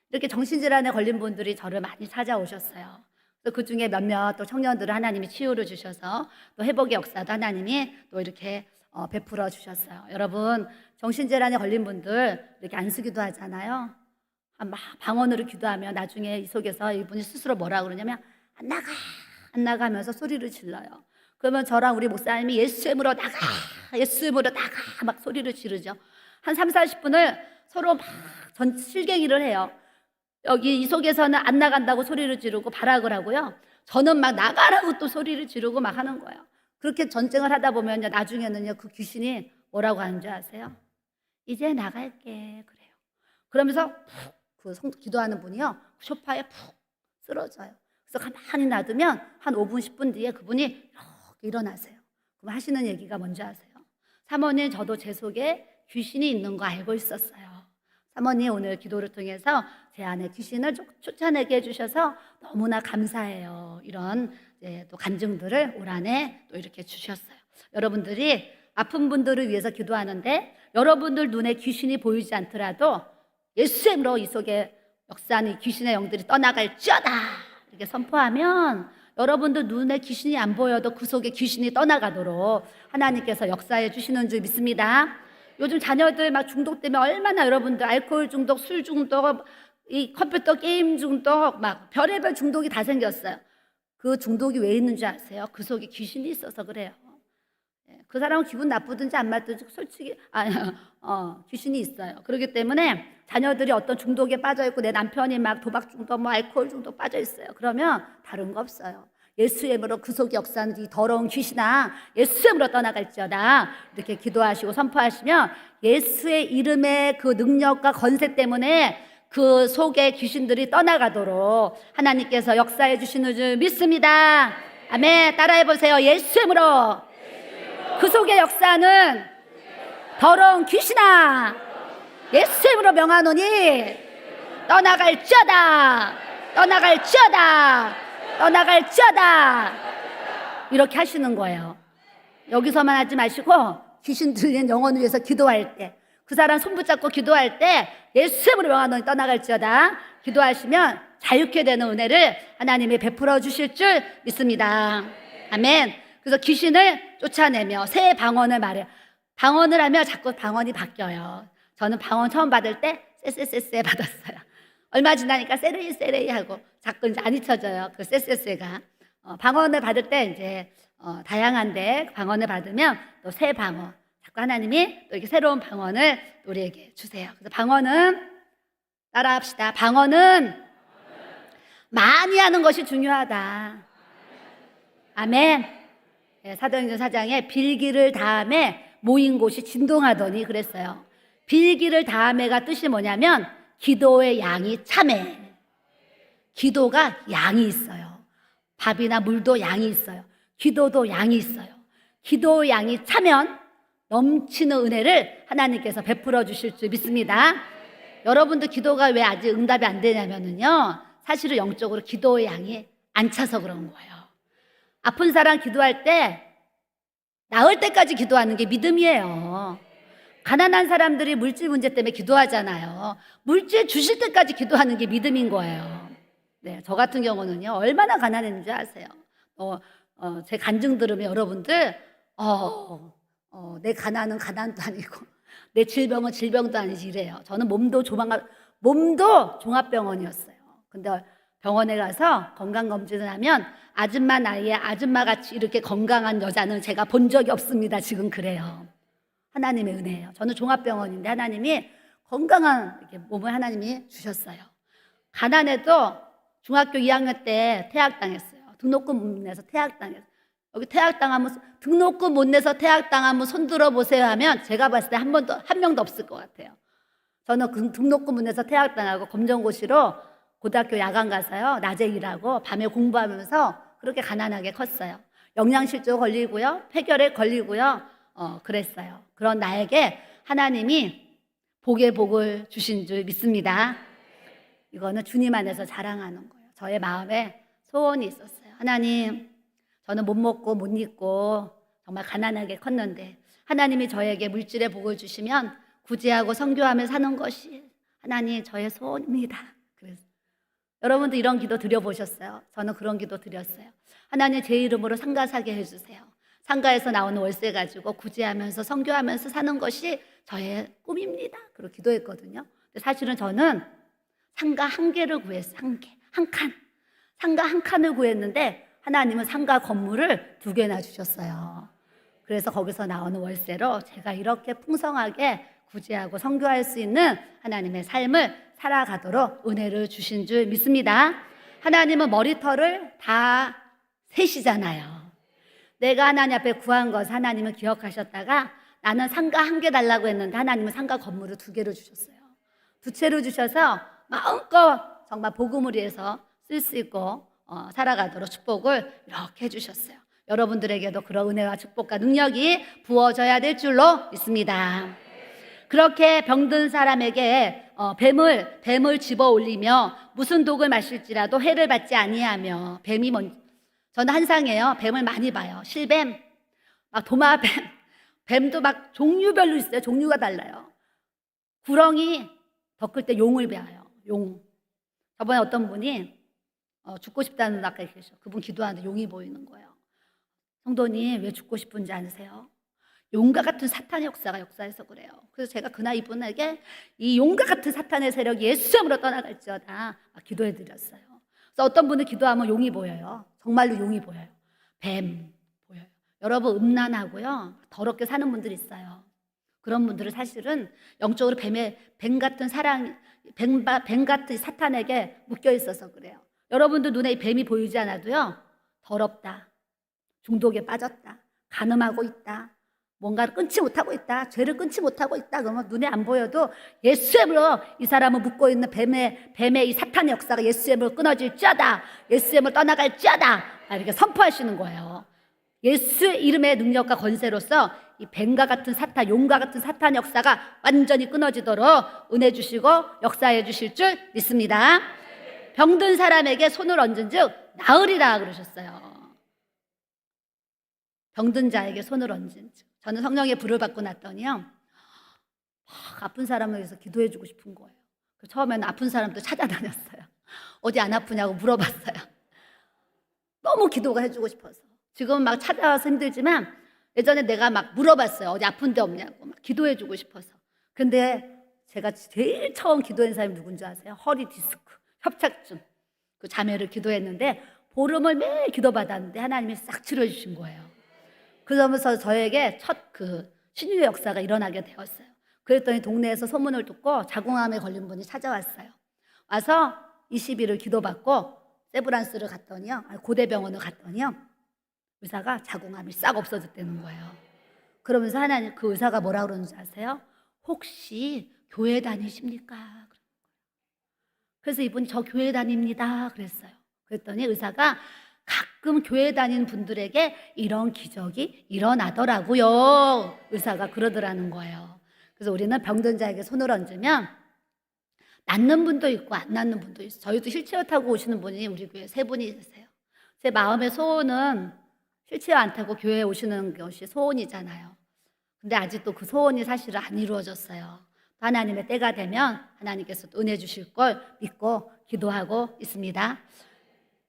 이렇게 정신질환에 걸린 분들이 저를 많이 찾아오셨어요. 그 중에 몇몇 또 청년들을 하나님이 치유를 주셔서 또 회복의 역사도 하나님이 또 이렇게 베풀어 주셨어요. 여러분, 정신질환에 걸린 분들 이렇게 안수기도 하잖아요. 막 방언으로 기도하면 나중에 이 속에서 이분이 스스로 뭐라 그러냐면 안 나가 하면서 소리를 질러요. 그러면 저랑 우리 목사님이 예수 이름으로 나가, 예수 이름으로 나가 막 소리를 지르죠. 한 3, 40분을 서로 막 실갱이를 해요. 여기 이 속에서는 안 나간다고 소리를 지르고 발악을 하고요. 저는 막 나가라고 또 소리를 지르고 막 하는 거예요. 그렇게 전쟁을 하다 보면 나중에는요, 그 귀신이 뭐라고 하는 줄 아세요? 이제 나갈게 그래요. 그러면서 푹 기도하는 분이요, 소파에 푹 쓰러져요. 그래서 가만히 놔두면 한 5분 10분 뒤에 그분이 이렇게 일어나세요. 그럼 하시는 얘기가 뭔지 아세요? 사모님, 저도 제 속에 귀신이 있는 거 알고 있었어요. 사모님, 오늘 기도를 통해서 제 안에 귀신을 쫓아내게 해주셔서 너무나 감사해요. 이런 또 간증들을 올 한해 또 이렇게 주셨어요. 여러분들이 아픈 분들을 위해서 기도하는데 여러분들 눈에 귀신이 보이지 않더라도 예수의 이름으로 이 속에 역사하는 귀신의 영들이 떠나갈지어다 이렇게 선포하면 여러분들 눈에 귀신이 안 보여도 그 속에 귀신이 떠나가도록 하나님께서 역사해 주시는 줄 믿습니다. 요즘 자녀들 막 중독 때문에 얼마나 여러분들 알코올 중독, 술 중독, 이 컴퓨터 게임 중독, 막 별의별 중독이 다 생겼어요. 그 중독이 왜 있는지 아세요? 그 속에 귀신이 있어서 그래요. 그 사람은 기분 나쁘든지 안 맞든지 솔직히 귀신이 있어요. 그렇기 때문에 자녀들이 어떤 중독에 빠져 있고 내 남편이 막 도박 중독, 뭐 알코올 중독 빠져 있어요. 그러면 다른 거 없어요. 예수의 이름으로 그 속에 역사하는 이 더러운 귀신아 예수의 이름으로 떠나갈지어다 이렇게 기도하시고 선포하시면 예수의 이름의 그 능력과 권세 때문에 그 속에 귀신들이 떠나가도록 하나님께서 역사해 주시는 줄 믿습니다. 아멘. 따라해 보세요. 예수의 이름으로 그 속에 역사하는 더러운 귀신아 예수의 이름으로 명하노니 떠나갈지어다 떠나갈지어다 떠나갈지어다 이렇게 하시는 거예요. 여기서만 하지 마시고 귀신 들린 영혼을 위해서 기도할 때 그 사람 손 붙잡고 기도할 때 예수의 이름으로 명하노니 떠나갈지어다 기도하시면 자유케 되는 은혜를 하나님이 베풀어 주실 줄 믿습니다. 아멘. 그래서 귀신을 쫓아내며 새 방언을 말해요. 방언을 하면 자꾸 방언이 바뀌어요. 저는 방언 처음 받을 때 쎄쎄쎄쎄 받았어요. 얼마 지나니까 세레이 세레이 하고 자꾸 이제 안 잊혀져요. 그 쎄쎄쎄가. 방언을 받을 때 이제 다양한데 방언을 받으면 또 새 방언. 자꾸 하나님이 또 이렇게 새로운 방언을 우리에게 주세요. 그래서 방언은 따라합시다. 방언은 많이 하는 것이 중요하다. 아멘. 네, 사도행전 4장에 빌기를 다음에 모인 곳이 진동하더니 그랬어요. 빌기를 다음에가 뜻이 뭐냐면 기도의 양이 차매. 기도가 양이 있어요. 밥이나 물도 양이 있어요. 기도도 양이 있어요. 기도 양이 차면 넘치는 은혜를 하나님께서 베풀어 주실 줄 믿습니다. 여러분들 기도가 왜 아직 응답이 안 되냐면요, 사실은 영적으로 기도의 양이 안 차서 그런 거예요. 아픈 사람 기도할 때 나을 때까지 기도하는 게 믿음이에요. 가난한 사람들이 물질 문제 때문에 기도하잖아요. 물질 주실 때까지 기도하는 게 믿음인 거예요. 네, 저 같은 경우는요, 얼마나 가난했는지 아세요? 제 간증 들으면 여러분들 내 가난은 가난도 아니고 내 질병은 질병도 아니지 이래요. 저는 몸도 종합병원이었어요. 근데 병원에 가서 건강검진을 하면 아줌마 나이에 아줌마같이 이렇게 건강한 여자는 제가 본 적이 없습니다. 지금 그래요. 하나님의 은혜예요. 저는 종합병원인데 하나님이 건강한 이렇게 몸을 하나님이 주셨어요. 가난해도 중학교 2학년 때 퇴학당했어요. 등록금 못 내서 퇴학당했어요. 여기 퇴학당하면 등록금 못 내서 퇴학당하면 손 들어보세요 하면 제가 봤을 때 한 명도 없을 것 같아요. 저는 그 등록금 못 내서 퇴학당하고 검정고시로 고등학교 야간 가서요, 낮에 일하고 밤에 공부하면서 그렇게 가난하게 컸어요. 영양실조 걸리고요, 폐결핵 걸리고요, 그랬어요. 그런 나에게 하나님이 복의 복을 주신 줄 믿습니다. 이거는 주님 안에서 자랑하는 거예요. 저의 마음에 소원이 있었어요. 하나님, 저는 못 먹고 못 입고 정말 가난하게 컸는데 하나님이 저에게 물질의 복을 주시면 구제하고 선교하며 사는 것이 하나님 저의 소원입니다. 그래서 여러분도 이런 기도 드려보셨어요? 저는 그런 기도 드렸어요. 하나님 제 이름으로 상가 사게 해주세요. 상가에서 나오는 월세 가지고 구제하면서 선교하면서 사는 것이 저의 꿈입니다. 그렇게 기도했거든요. 근데 사실은 저는 상가 한 개를 구했어요. 한 칸. 상가 한 칸을 구했는데 하나님은 상가 건물을 2개나 주셨어요. 그래서 거기서 나오는 월세로 제가 이렇게 풍성하게 구제하고 선교할 수 있는 하나님의 삶을 살아가도록 은혜를 주신 줄 믿습니다. 하나님은 머리털을 다 세시잖아요. 내가 하나님 앞에 구한 것을 하나님은 기억하셨다가 나는 상가 1개 달라고 했는데 하나님은 상가 건물을 2개를 주셨어요. 2채로 주셔서 마음껏 정말 복음을 위해서 쓸 수 있고 살아가도록 축복을 이렇게 해주셨어요. 여러분들에게도 그런 은혜와 축복과 능력이 부어져야 될 줄로 믿습니다. 그렇게 병든 사람에게 뱀을 집어 올리며 무슨 독을 마실지라도 해를 받지 아니하며 저는 한상이에요. 뱀을 많이 봐요. 실뱀, 막 도마뱀, 뱀도 막 종류별로 있어요. 종류가 달라요. 구렁이 덮을 때 용을 배워요. 용. 저번에 어떤 분이 죽고 싶다는 아까 계셔. 그분 기도하는데 용이 보이는 거예요. 성도님 왜 죽고 싶은지 아세요? 용과 같은 사탄의 역사에서 그래요. 그래서 제가 그날 이분에게 이 용과 같은 사탄의 세력이 예수님으로 떠나갈지어다 기도해 드렸어요. 그래서 어떤 분은 기도하면 용이 보여요. 정말로 용이 보여요. 뱀 보여요. 여러분 음란하고요, 더럽게 사는 분들이 있어요. 그런 분들은 사실은 영적으로 뱀 같은 사탄에게 묶여 있어서 그래요. 여러분들 눈에 뱀이 보이지 않아도요, 더럽다, 중독에 빠졌다, 간음하고 있다, 뭔가를 끊지 못하고 있다, 죄를 끊지 못하고 있다, 그러면 눈에 안 보여도 예수님으로 이 사람을 묶고 있는 뱀의 이 사탄의 역사가 예수님으로 끊어질지어다, 예수님을 떠나갈지어다 이렇게 선포하시는 거예요. 예수 이름의 능력과 권세로서 이 뱀과 같은 사탄, 용과 같은 사탄 역사가 완전히 끊어지도록 은혜 주시고 역사해 주실 줄 믿습니다. 병든 사람에게 손을 얹은 즉 나으리라 그러셨어요. 병든 자에게 손을 얹은 즉. 저는 성령의 불을 받고 났더니요, 아픈 사람을 위해서 기도해 주고 싶은 거예요. 처음에는 아픈 사람도 찾아다녔어요. 어디 안 아프냐고 물어봤어요. 너무 기도가 해주고 싶어서. 지금은 막 찾아와서 힘들지만 예전에 내가 막 물어봤어요. 어디 아픈 데 없냐고 막 기도해 주고 싶어서. 근데 제가 제일 처음 기도한 사람이 누군지 아세요? 허리 디스크, 협착증 그 자매를 기도했는데 보름을 매일 기도받았는데 하나님이 싹 치료해 주신 거예요. 그러면서 저에게 첫 그 신유의 역사가 일어나게 되었어요. 그랬더니 동네에서 소문을 듣고 자궁암에 걸린 분이 찾아왔어요. 와서 20일을 기도받고 세브란스를 갔더니요, 고대병원을 갔더니요, 의사가 자궁암이 싹 없어졌다는 거예요. 그러면서 하나님, 그 의사가 뭐라 그러는지 아세요? 혹시 교회 다니십니까? 그래서 이분이 저 교회 다닙니다 그랬어요. 그랬더니 의사가 가끔 교회 다니는 분들에게 이런 기적이 일어나더라고요. 의사가 그러더라는 거예요. 그래서 우리는 병든 자에게 손을 얹으면 낫는 분도 있고 안 낫는 분도 있어요. 저희도 휠체어 타고 오시는 분이 우리 교회에 3분이 계세요. 제 마음의 소원은 휠체어 안 타고 교회에 오시는 것이 소원이잖아요. 근데 아직도 그 소원이 사실은 안 이루어졌어요. 하나님의 때가 되면 하나님께서 은혜 주실 걸 믿고 기도하고 있습니다.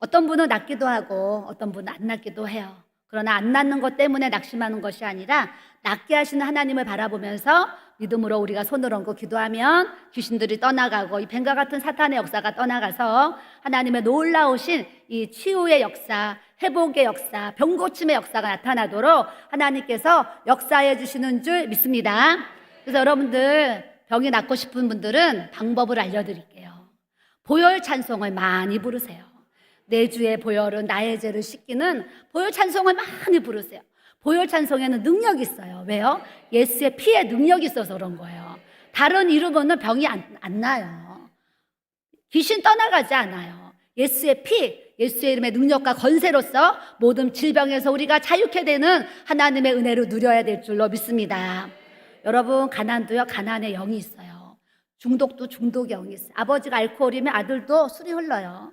어떤 분은 낫기도 하고 어떤 분은 안 낫기도 해요. 그러나 안 낫는 것 때문에 낙심하는 것이 아니라 낫게 하시는 하나님을 바라보면서 믿음으로 우리가 손을 얹고 기도하면 귀신들이 떠나가고 이 뱀과 같은 사탄의 역사가 떠나가서 하나님의 놀라우신 이 치유의 역사, 회복의 역사, 병 고침의 역사가 나타나도록 하나님께서 역사해 주시는 줄 믿습니다. 그래서 여러분들 병이 낫고 싶은 분들은 방법을 알려드릴게요. 보혈 찬송을 많이 부르세요. 내 주의 보혈은 나의 죄를 씻기는 보혈 찬송을 많이 부르세요. 보혈 찬송에는 능력이 있어요. 왜요? 예수의 피에 능력이 있어서 그런 거예요. 다른 이름으로는 병이 안 나요. 귀신 떠나가지 않아요. 예수의 피, 예수의 이름의 능력과 건세로서 모든 질병에서 우리가 자유케 되는 하나님의 은혜를 누려야 될 줄로 믿습니다. 여러분, 가난도요, 가난의 영이 있어요. 중독도 중독의 영이 있어요. 아버지가 알코올이면 아들도 술이 흘러요.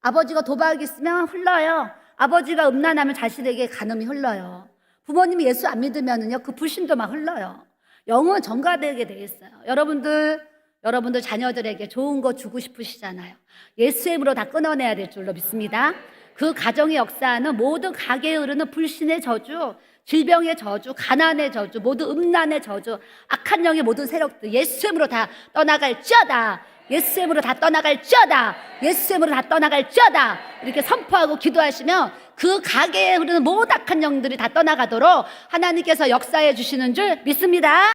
아버지가 도박이 있으면 흘러요. 아버지가 음란하면 자식에게 간음이 흘러요. 부모님이 예수 안 믿으면은요, 그 불신도 막 흘러요. 영은 전가되게 돼 있어요. 여러분들 자녀들에게 좋은 거 주고 싶으시잖아요. 예수의 이름으로 다 끊어내야 될 줄로 믿습니다. 그 가정의 역사는 모든 가게에 흐르는 불신의 저주, 질병의 저주, 가난의 저주, 모든 음란의 저주, 악한 영의 모든 세력들 예수의 이름으로 다 떠나갈지어다. 예수의 이름으로 다 떠나갈지어다. 예수의 이름으로 다 떠나갈지어다. 이렇게 선포하고 기도하시면 그 가게에 흐르는 모든 악한 영들이 다 떠나가도록 하나님께서 역사해 주시는 줄 믿습니다.